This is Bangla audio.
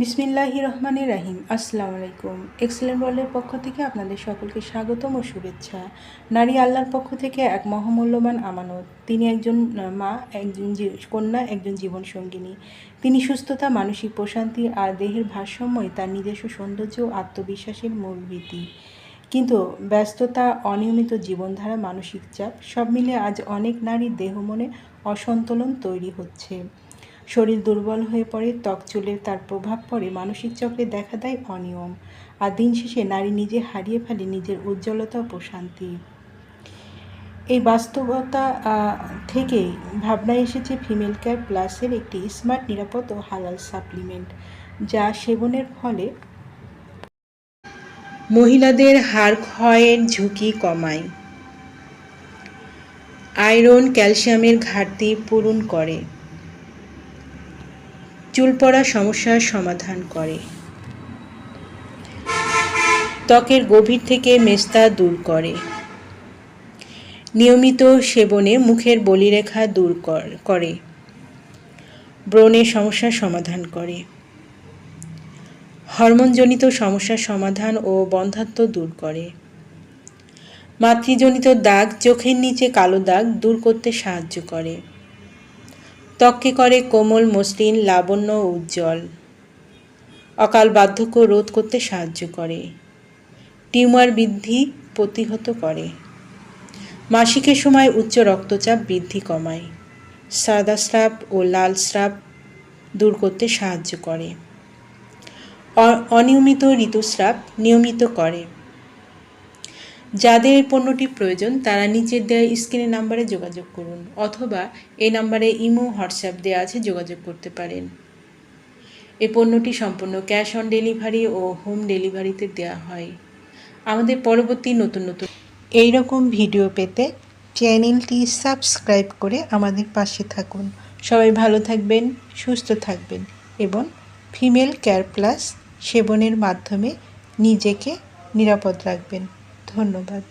বিসমিল্লাহির রহমানির রাহিম। আসসালামু আলাইকুম। এক্সেলেন্ট ওয়ার্ল্ডের পক্ষ থেকে আপনাদের সকলকে স্বাগতম ও শুভেচ্ছা। নারী আল্লাহর পক্ষ থেকে এক মহামূল্যবান আমানত। তিনি একজন মা, একজন কন্যা, একজন জীবনসঙ্গিনী। তিনি সুস্থতা, মানসিক প্রশান্তি আর দেহের ভারসাম্যই তার নিজস্ব সৌন্দর্য ও আত্মবিশ্বাসের মূল ভিত্তি। কিন্তু ব্যস্ততা, অনিয়মিত জীবনধারা, মানসিক চাপ সব মিলে আজ অনেক নারীর দেহ মনে অসন্তোলন তৈরি হচ্ছে। শরীর দুর্বল হয়ে পড়ে, ত্বক চুলে তার প্রভাব পড়ে, মানসিক চক্রে দেখা দেয় অনিয়ম, আর দিন শেষে নারী নিজে হারিয়ে ফেলে নিজের উজ্জ্বলতা ও প্রশান্তি। এই বাস্তবতা থেকেই ভাবনায় এসেছে ফিমেল কেয়ার প্লাসের একটি স্মার্ট, নিরাপদ ও হালাল সাপ্লিমেন্ট, যা সেবনের ফলে মহিলাদের হাড় ক্ষয়ের ঝুঁকি কমায়, আয়রন, ক্যালসিয়ামের ঘাটতি পূরণ করে, চুল পড়া সমস্যার সমাধান করে, ত্বকের গভীর থেকে মেস্তা দূর করে, নিয়মিত সেবনে মুখের বলিরেখা দূর করে, ব্রণের সমস্যার সমাধান করে, হরমোনজনিত সমস্যার সমাধান ও বন্ধ্যাত্ব দূর করে, মাতৃজনিত দাগ, চোখের নিচে কালো দাগ দূর করতে সাহায্য করে, ত্বককে করে কোমল, মসৃণ, লাবণ্য ও উজ্জ্বল, অকাল বার্ধক্য রোধ করতে সাহায্য করে, টিউমার বৃদ্ধি প্রতিহত করে, মাসিকের সময় উচ্চ রক্তচাপ বৃদ্ধি কমায়, সাদা স্রাব ও লাল স্রাব দূর করতে সাহায্য করে, অনিয়মিত ঋতুস্রাব নিয়মিত করে। যাদের এই পণ্যটি প্রয়োজন তারা নিচের দেওয়া স্ক্রিনের নাম্বারে যোগাযোগ করুন, অথবা এই নাম্বারে ইমো, হোয়াটসঅ্যাপ দেওয়া আছে, যোগাযোগ করতে পারেন। এই পণ্যটি সম্পূর্ণ ক্যাশ অন ডেলিভারি ও হোম ডেলিভারিতে দেওয়া হয়। আমাদের পরবর্তী নতুন এইরকম ভিডিও পেতে চ্যানেলটি সাবস্ক্রাইব করে আমাদের পাশে থাকুন। সবাই ভালো থাকবেন, সুস্থ থাকবেন এবং ফিমেল কেয়ার প্লাস সেবনের মাধ্যমে নিজেকে নিরাপদ রাখবেন। ধন্যবাদ।